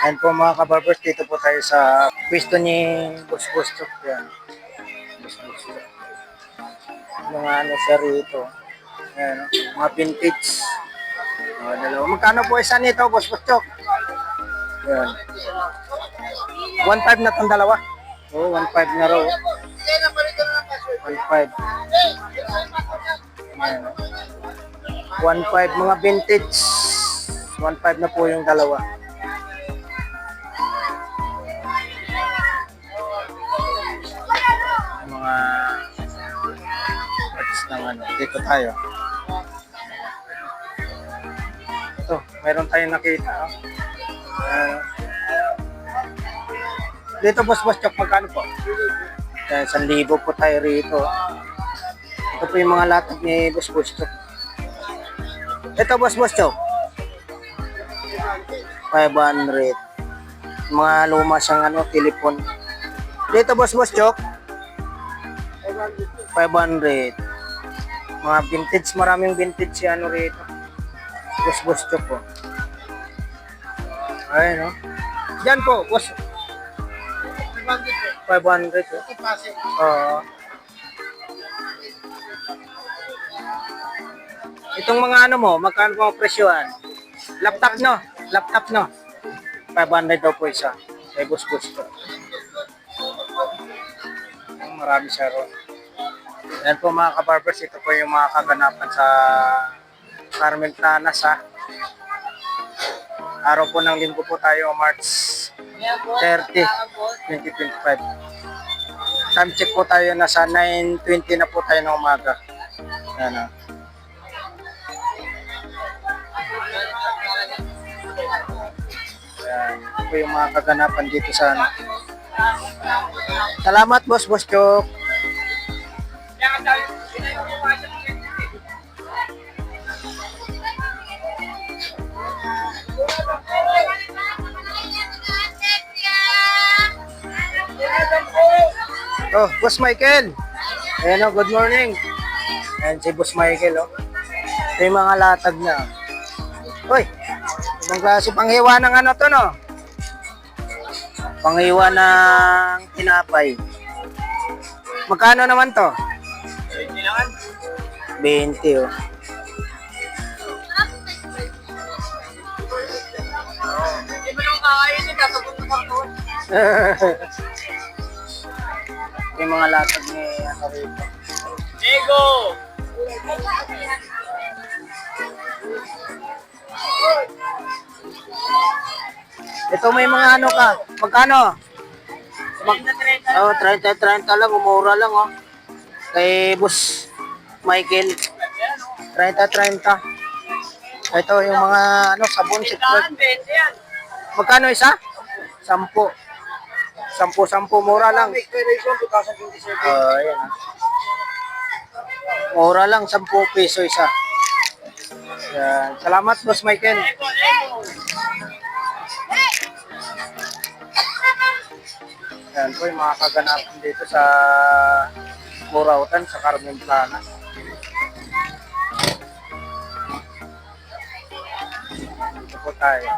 Ayan po mga kabarbers, dito po tayo sa pwesto ni Boss Chok. Yan. Boss Chok. Mga ano siya rito. Ayan, mga vintage. Dalawa. Magkano po isa nito, Boss Chok? Ayan. 1.5 na itong dalawa. Oo, 1.5 na raw. 1.5. Ayan. 1.5 mga vintage. 1.5 na po yung dalawa. Mga parts ng ano. Dito tayo. Ito, mayroon tayong nakita. Dito Boss Chok, magkano po? 1,000 po tayo rito. Ito po yung mga latag ni Boss Chok. Ito Boss Chok. 500. Mga luma siyang ano, telepon. Dito Boss Chok. 500. Mga vintage, maraming vintage si ano rito. Boss Chok po. Ayun, no? Diyan po, Boss. 500 po. Oo. Itong mga ano mo, magkano po ang presyohan? Laptop no? Laptop no? 500 daw po isa. Kay Boss po. Marami siya ron. Yan po mga kabarbers, ito po yung mga kaganapan sa Carmen Planas ha. Araw po ng linggo po tayo, March 30, 2025. Time check po tayo, nasa 9:20 na po tayo ng umaga. Yan ha. Yan. Ito po yung mga kaganapan dito sa ano. Salamat Boss Chok. Oh, Boss Michael. Ayan o, good morning. Ayan si Boss Michael o. Ito yung mga latag niya. Uy, ibang klase panghiwa ng ano to no? Panghiwa ng tinapay. Magkano naman to? 20 oh. Yung mga latag ni ano rito. Ego! Ito may mga ano ka. Magkano? Oh, 30 lang, umura lang oh. Kay Boss Michael. 30. Ito yung mga ano sabon secret. Magkano isa? 10. 10 mura lang. Ayan. Mura lang 10 peso isa. Ayan. Salamat Boss Michael. Yan po yung mga kaganapan dito sa Murautan, sa Carmen Planas. Dito po tayo.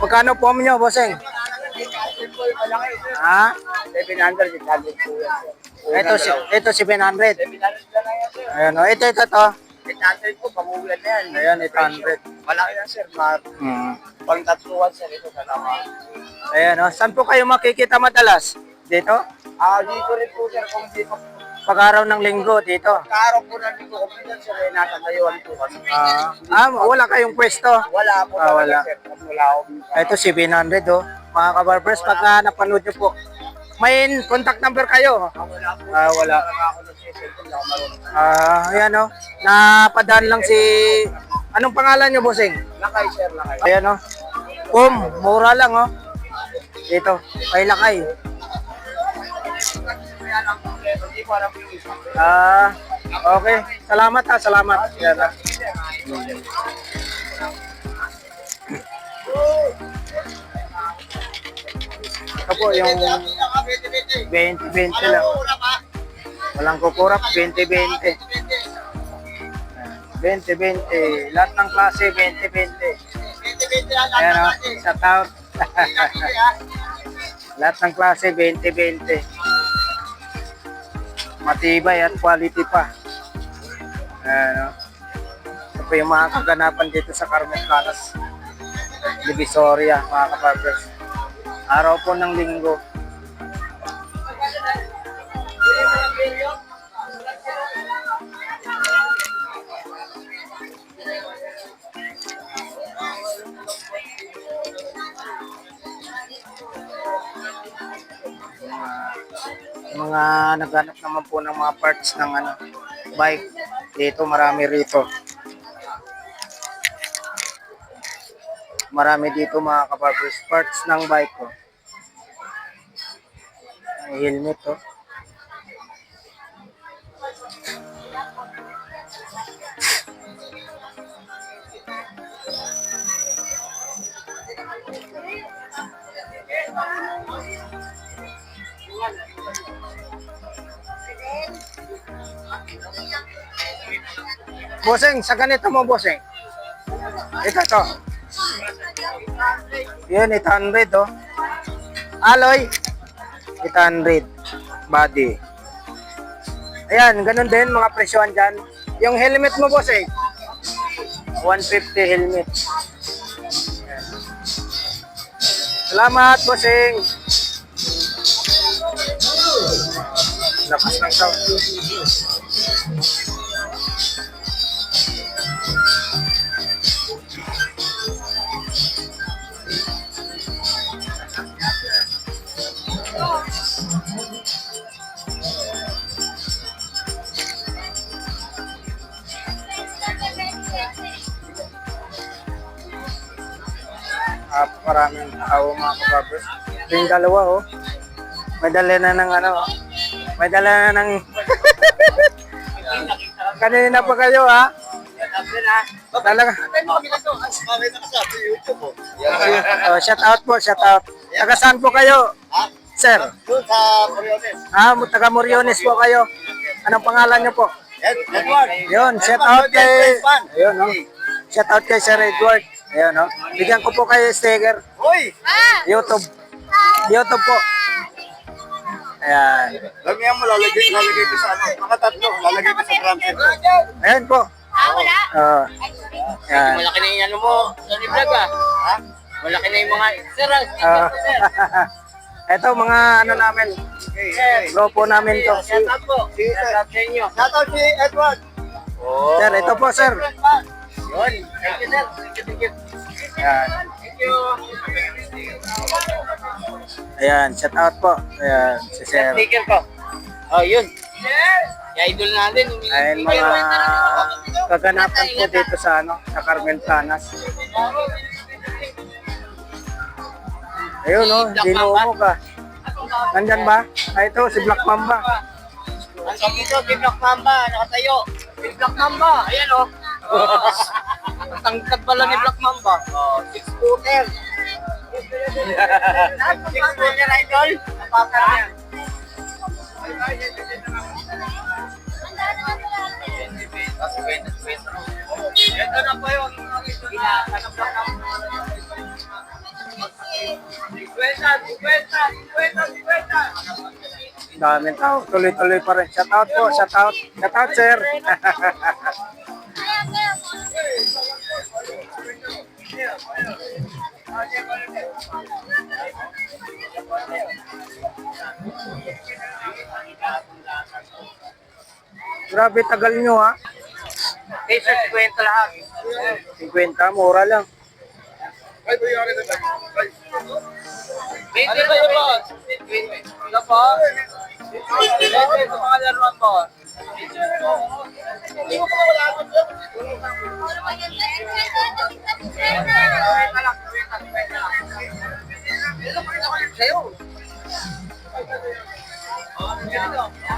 Magkano po nyo, bossing? Ha? 700 po yan. Ito si 700. Ayan o, ito to. 800 po, pamulan na yan. Ayan, 800. Malaki yan, sir. Pang tatuan, sir. Ito, dalawa. Ayan o, saan po kayo makikita madalas? Dito? Dito rin po sir, kung di pa Pag-araw ng linggo dito. kaaraw po ng dito, kung minsan sir, ay nasa dayuhan po kami. Wala kayong pwesto. Wala po wala. sir, kung wala akong Ito, 700 oh. Mga kabarbers, pag napanood nyo po. May contact number kayo. wala po. Wala. Talaga ako nagsiselfon, hindi ako marunong. Ayan oh. Napadaan lang si... Anong pangalan nyo, bossing? Lakay sir, lakay. Ayan oh. Mura lang oh. Dito, kay Lakay. Kaya lang po sir, hindi ko alam yung isa. Okay. Salamat ha, salamat. Yan ah. Ito po yung 20-20 lang. Walang kukurap, 20-20. 20-20. Lahat ng klase, 20-20. Ayan o, shout out. Lahat ng klase, 20-20. Matibay at quality pa. Ayan o. Ito po yung mga kaganapan dito sa Carmen Planas. Divisoria, mga kaparbers. Araw po ng linggo. Mga naghanap naman po ng mga parts ng bike. Dito marami rito. Marami dito mga kaparbers, parts ng bike ko. Helmet to. Bossing, sa ganito mo, bossing. Ito to. Yun, 800 oh. Alloy, 800. Body. Ayan, ganun din mga presyohan dyan. Yung helmet mo, bossing. 150 helmet. Ayan. Salamat, bossing. Lakas ng sound. Maraming tao mga kababers. Yung dalawa oh. May dala na ng may dala na ng kanina pa kayo ha. Talaga. Shout out po, shout out. Taga saan po kayo? Sir? Doon sa Moriones. Taga Moriones po kayo. Anong pangalan niyo po? Edward. Yun, shout out kay ayun no. Shout out kay Sir Edward. Ayun no. Bigyan ko po kay Steger. Hoy! YouTube. YouTube po. Ayan. Lagyan mo, lalagay ko sa mga tatlo, lalagay ko sa transfer. Ayan po. Wala. Ayan. Malaki na yung ano mo, Sony Vlog Ha? Malaki na yung mga, sir, Ito mga namin. Grupo namin to. shout out po. Shout out sa inyo. Shout out si Edward. Sir, ito po sir. Yun. Thank you, sir. Thank you. Ayan. Thank you. Ayan, shout out po. Ayan, si sir. Sticker ko. Oh, yun. Kaya idol natin. Ayan mga kaganapan po dito sa sa Carmen Planas. Ayun oh, dinumo ka. Nandyan ba? Ito, si Black Mamba. Ang dito, si Black Mamba, nakatayo. Si Black Mamba, ayan o. Ang tangkad pala ni Black Mamba. Oh, 6-footer. 6-footer, idol. Napapala niya. Ito na po yung ginahanap lang ng 50. Daming tao, tuloy-tuloy pa rin. Shout out po, shout out. Shout out, sir. Grabe, tagal nyo ha. T-shirt 50 lahat. 50, mura lang. Ay, buyari na lang. Ay. Ano ba yun, boss? Ano po? Ito sa mga laruan mo. Hindi mo pa wala ako dyan.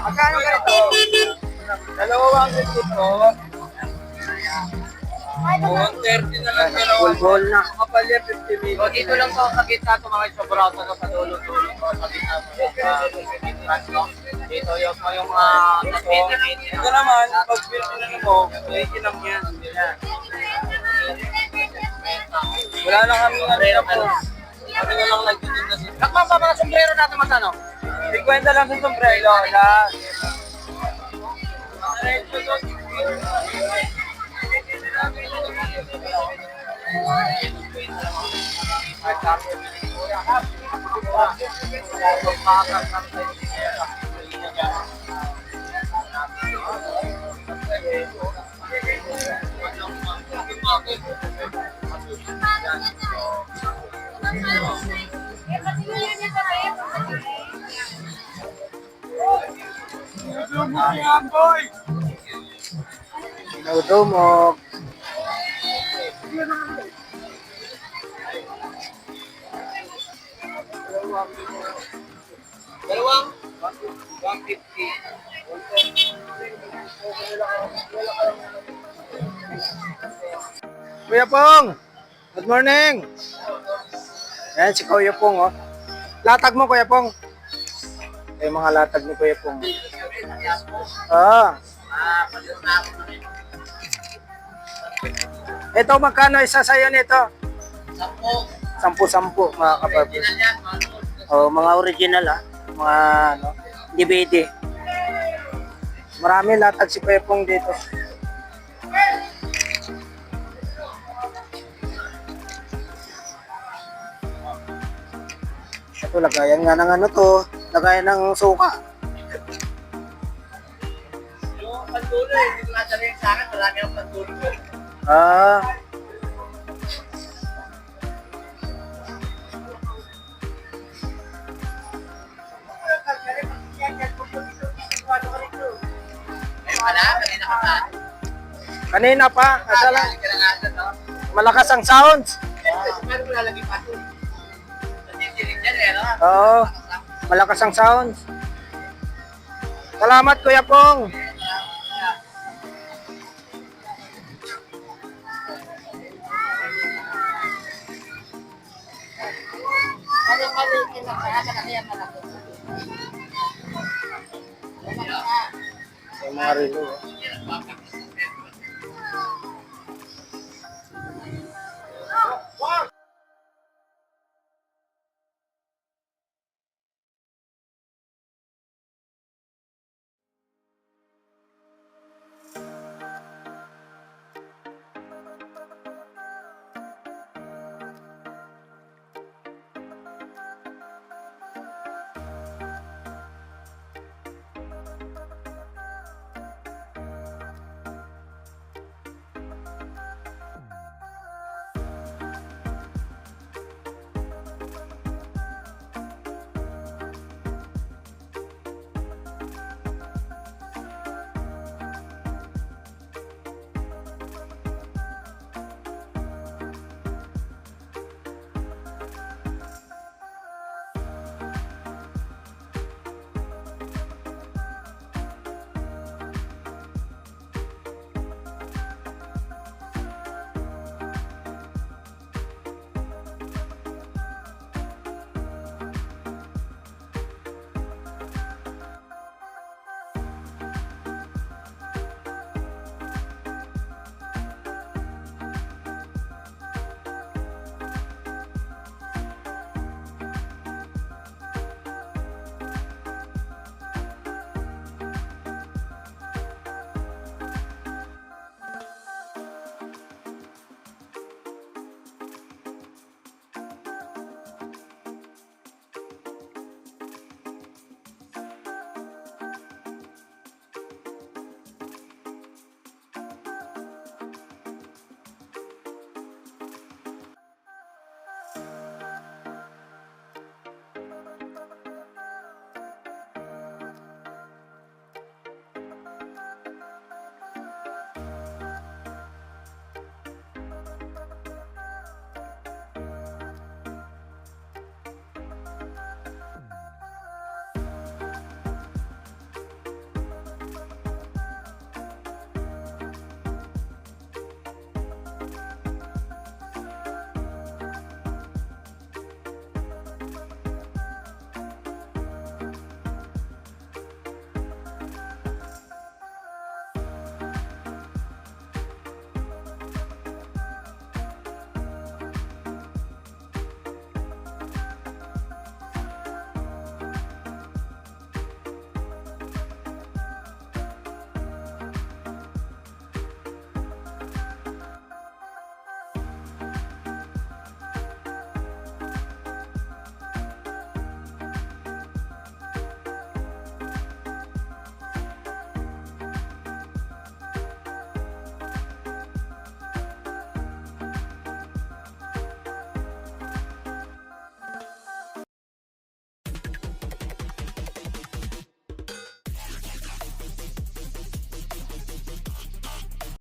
Magkano ganito? Dalawang dito. 130 na lang pero Full ball na. kapal yan 50 minutes. So, dito lang to sa gitna to mga sobrado to sa dulo-dulo to sa gitna to. Dito yung ito naman, pag pinag mo, 80 lang yan. Wala na kami nga rin ako. Kami na lang nagtitinda siya. Lakman ba mga sombrero natin magkano? 50 lang sa sombrero. Lahat. Dinudumog. Dalawang 150. Kuya Pong! Good morning! Ayan si Kuya Pong, oh. Latag mo, Kuya Pong. Ito yung mga latag ni Kuya Pong. Ah. Ito, magkano isa sa'yo nito? 10-10, mga kapatid. Oh, mga original, ah. Mga, ano, DVD. Marami latag si Kuya Pong dito. Ito, lagayan nga ng ano to. Lagayan ng suka. Yung pantulo, hindi ko nadala yung sa akin. Marami ang pantulo. Ah. Kanina pa, asala. Malakas ang sounds. Oo. Malakas ang sounds. Salamat, Kuya Pong. Yung mga relo.